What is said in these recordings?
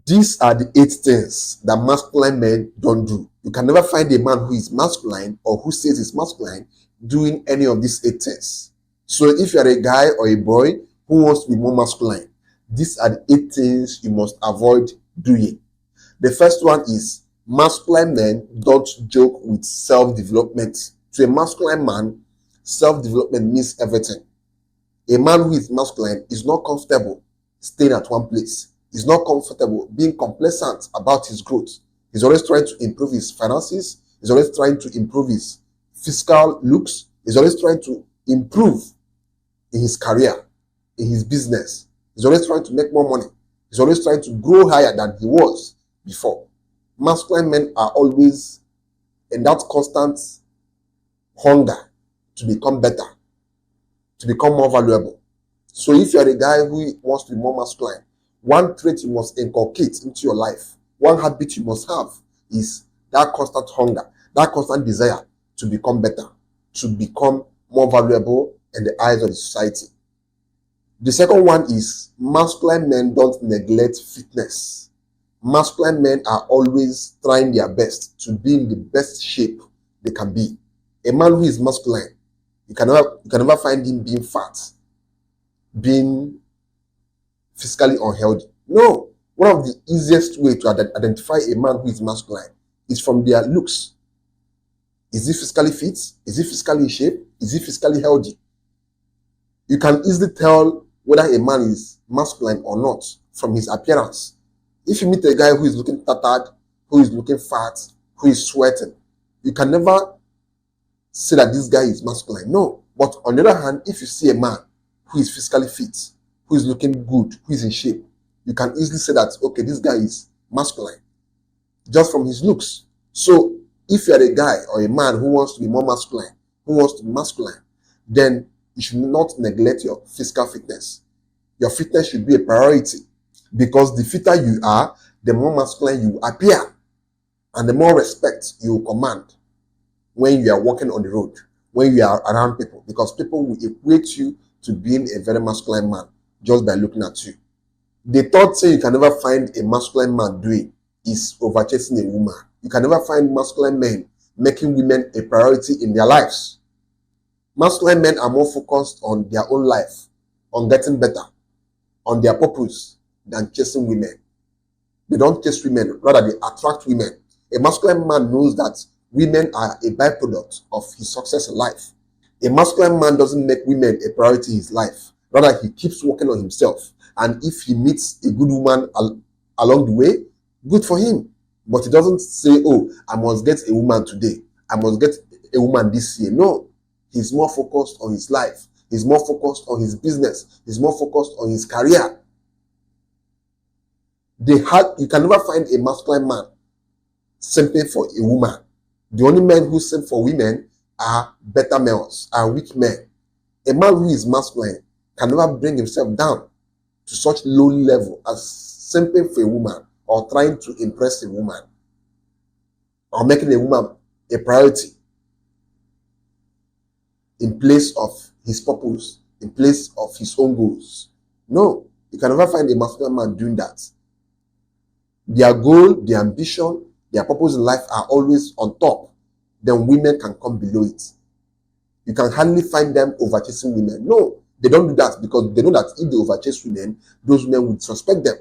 These are the 8 things that masculine men don't do. You can never find a man who is masculine or who says he's masculine doing any of these 8 things. So if you're a guy or a boy who wants to be more masculine, these are the 8 things you must avoid doing. The first one is masculine men don't joke with self-development. To a masculine man, self-development means everything. A man who is masculine is not comfortable staying at one place. He's not comfortable being complacent about his growth. He's always trying to improve his finances. He's always trying to improve his physical looks. He's always trying to improve in his career, in his business. He's always trying to make more money. He's always trying to grow higher than he was before. Masculine men are always in that constant hunger to become better, to become more valuable. So if you're a guy who wants to be more masculine, one trait you must inculcate into your life, one habit you must have is that constant hunger, that constant desire to become better, to become more valuable in the eyes of the society. The second one is masculine men don't neglect fitness. Masculine men are always trying their best to be in the best shape they can be. A man who is masculine, you can never find him being fat, being physically unhealthy. No. One of the easiest way to identify a man who is masculine is from their looks. Is he physically fit? Is he physically in shape? Is he physically healthy? You can easily tell whether a man is masculine or not from his appearance. If you meet a guy who is looking tattered, who is looking fat, who is sweating, you can never say that this guy is masculine. No. But on the other hand, if you see a man who is physically fit, who is looking good, who is in shape, you can easily say that, okay, this guy is masculine just from his looks. So if you're a guy or a man who wants to be more masculine, who wants to be masculine, then you should not neglect your physical fitness. Your fitness should be a priority, because the fitter you are, the more masculine you appear, and the more respect you command when you are walking on the road, when you are around people, because people will equate you to being a very masculine man just by looking at you. The third thing you can never find a masculine man doing is overchasing a woman. You can never find masculine men making women a priority in their lives. Masculine men are more focused on their own life, on getting better, on their purpose, than chasing women. They don't chase women, rather they attract women. A masculine man knows that women are a byproduct of his success in life. A masculine man doesn't make women a priority in his life. Rather, he keeps working on himself. And if he meets a good woman along the way, good for him. But he doesn't say, oh, I must get a woman today. I must get a woman this year. No. He's more focused on his life. He's more focused on his business. He's more focused on his career. You can never find a masculine man simping for a woman. The only men who simp for women are beta males, are weak men. A man who is masculine can never bring himself down to such low level as simping for a woman or trying to impress a woman or making a woman a priority in place of his purpose, in place of his own goals. No, you can never find a masculine man doing that. Their goal, their ambition, their purpose in life are always on top. Then women can come below it. You can hardly find them overchasing women. No, they don't do that because they know that if they overchase women, those women would respect them.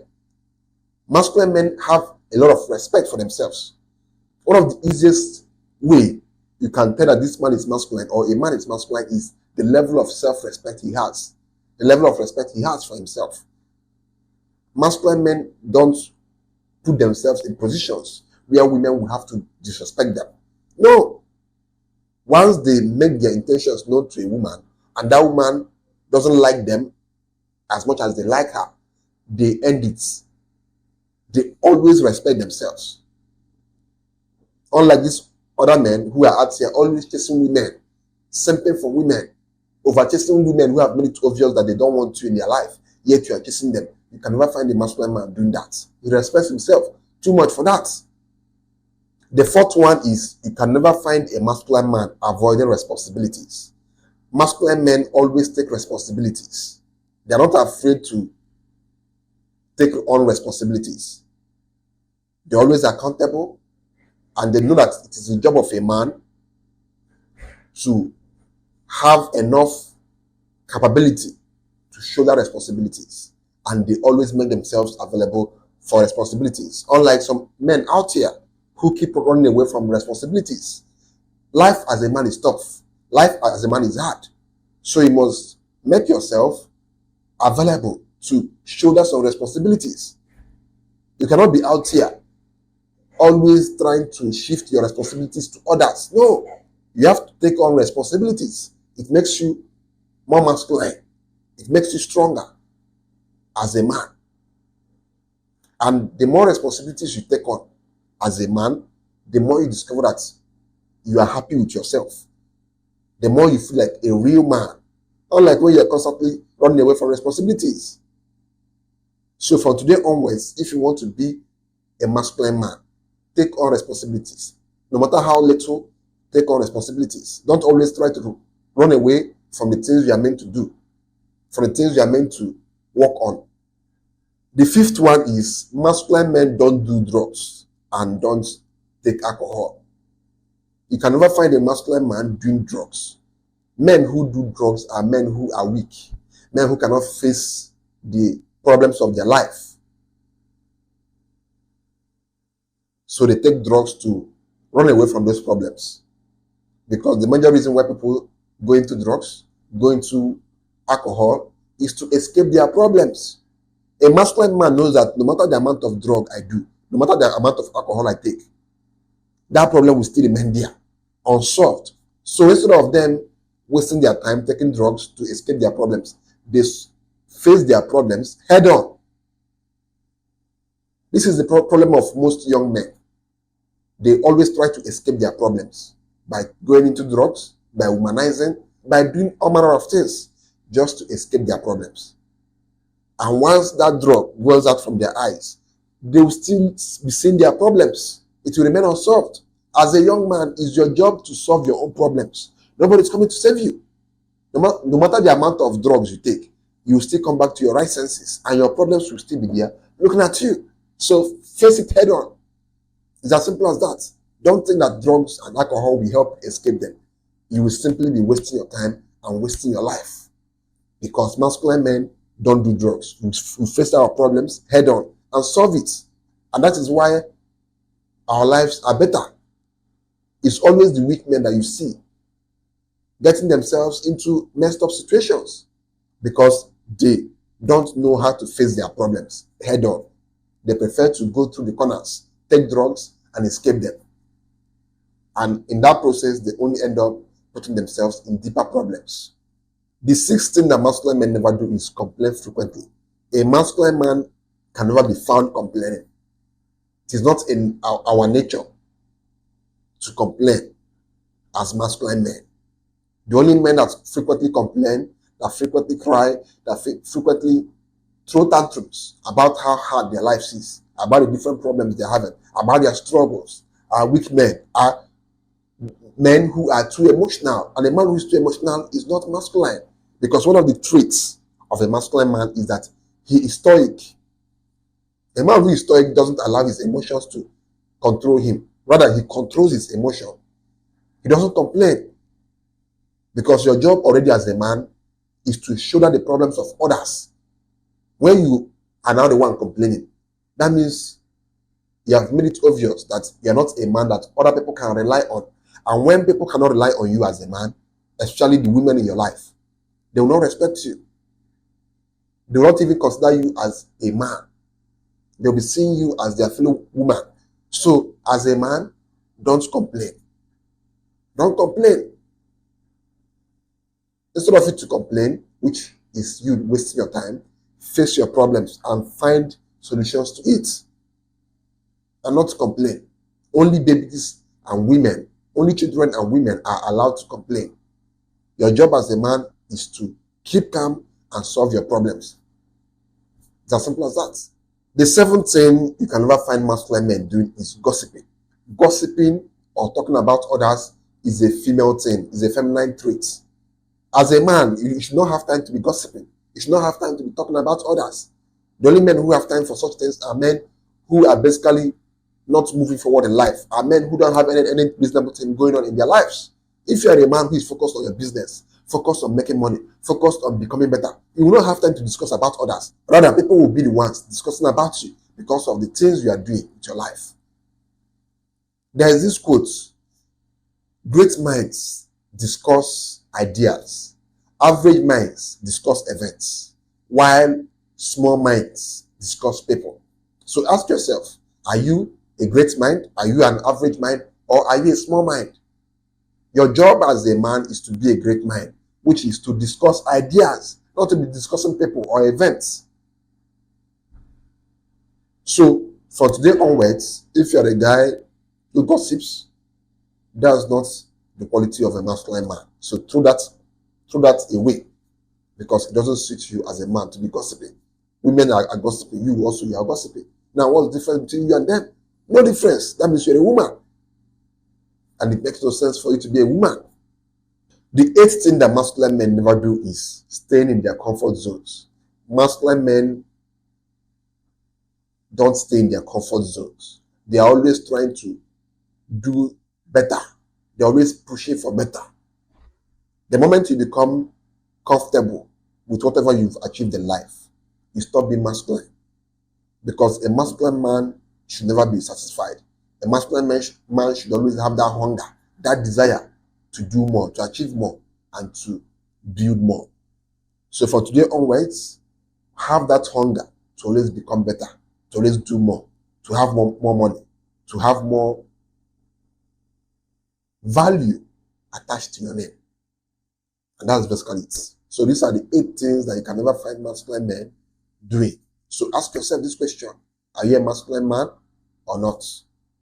Masculine men have a lot of respect for themselves. One of the easiest way you can tell that this man is masculine or a man is masculine is the level of self-respect he has. The level of respect he has for himself. Masculine men don't put themselves in positions where women will have to disrespect them. No. Once they make their intentions known to a woman and that woman doesn't like them as much as they like her, they end it. They always respect themselves. Unlike these other men who are out here always chasing women, simping for women, overchasing women who have made it obvious that they don't want you in their life, yet you are chasing them. You can never find a masculine man doing that. He respects himself too much for that. The fourth one is you can never find a masculine man avoiding responsibilities. Masculine men always take responsibilities. They are not afraid to take on responsibilities. They're always accountable, and they know that it is the job of a man to have enough capability to shoulder responsibilities, and they always make themselves available for responsibilities. Unlike some men out here who keep running away from responsibilities. Life as a man is tough. Life as a man is hard. So you must make yourself available to shoulder some responsibilities. You cannot be out here always trying to shift your responsibilities to others. No, you have to take on responsibilities. It makes you more masculine. It makes you stronger as a man. And the more responsibilities you take on as a man, the more you discover that you are happy with yourself. The more you feel like a real man. Unlike when you're constantly running away from responsibilities. So from today onwards, if you want to be a masculine man, take on responsibilities. No matter how little, take on responsibilities. Don't always try to run away from the things you are meant to do, from the things you are meant to work on. The fifth one is masculine men don't do drugs and don't take alcohol. You can never find a masculine man doing drugs. Men who do drugs are men who are weak, men who cannot face the problems of their life. So they take drugs to run away from those problems. Because the major reason why people go into drugs, go into alcohol, is to escape their problems. A masculine man knows that no matter the amount of drug I do, no matter the amount of alcohol I take, that problem will still remain there, unsolved. So instead of them wasting their time taking drugs to escape their problems, they face their problems head on. This is the problem of most young men. They always try to escape their problems by going into drugs, by womanizing, by doing all manner of things just to escape their problems. And once that drug wells out from their eyes, they will still be seeing their problems. It will remain unsolved. As a young man, it's your job to solve your own problems. Nobody's coming to save you. No matter the amount of drugs you take, you will still come back to your right senses and your problems will still be there looking at you. So face it head on. It's as simple as that. Don't think that drugs and alcohol will help escape them. You will simply be wasting your time and wasting your life. Because masculine men don't do drugs. We face our problems head on and solve it. And that is why our lives are better. It's always the weak men that you see getting themselves into messed up situations because they don't know how to face their problems head on. They prefer to go through the corners, take drugs, and escape them. And in that process, they only end up putting themselves in deeper problems. The sixth thing that masculine men never do is complain frequently. A masculine man can never be found complaining. It is not in our nature to complain as masculine men. The only men that frequently complain, that frequently cry, that frequently throw tantrums about how hard their life is, about the different problems they're having, about their struggles, are weak men, are men who are too emotional. And a man who is too emotional is not masculine. Because one of the traits of a masculine man is that he is stoic. A man who is stoic doesn't allow his emotions to control him. Rather, he controls his emotion. He doesn't complain. Because your job already as a man is to shoulder the problems of others. When you are now the one complaining, that means you have made it obvious that you are not a man that other people can rely on. And when people cannot rely on you as a man, especially the women in your life, they will not respect you. They will not even consider you as a man. They'll be seeing you as their fellow woman. So, as a man, don't complain. Don't complain. Instead of you to complain, which is you wasting your time, face your problems and find solutions to it. And not to complain. Only babies and women, only children and women are allowed to complain. Your job as a man is to keep calm and solve your problems. It's as simple as that. The seventh thing you can never find masculine men doing is gossiping. Gossiping or talking about others is a female thing, is a feminine trait. As a man, you should not have time to be gossiping. You should not have time to be talking about others. The only men who have time for such things are men who are basically not moving forward in life, are men who don't have any reasonable thing going on in their lives. If you are a man who is focused on your business, focused on making money, focused on becoming better, you will not have time to discuss about others. Rather, people will be the ones discussing about you because of the things you are doing with your life. There is this quote: great minds discuss ideas, average minds discuss events, while small minds discuss people. So ask yourself, are you a great mind? Are you an average mind? Or are you a small mind? Your job as a man is to be a great mind, which is to discuss ideas, not to be discussing people or events. So from today onwards, if you're a guy who gossips, that's not the quality of a masculine man. So throw that away, because it doesn't suit you as a man to be gossiping. Women are gossiping, you also you are gossiping. Now, what's the difference between you and them? No difference. That means you're a woman. And it makes no sense for you to be a woman. The eighth thing that masculine men never do is staying in their comfort zones. Masculine men don't stay in their comfort zones. They are always trying to do better. They're always pushing for better. The moment you become comfortable with whatever you've achieved in life, you stop being masculine. Because a masculine man should never be satisfied. A masculine man should always have that hunger, that desire to do more, to achieve more, and to build more. So for today onwards, have that hunger to always become better, to always do more, to have more money, to have more value attached to your name. And that's basically it. So these are the 8 things that you can never find masculine men doing. So ask yourself this question: are you a masculine man or not?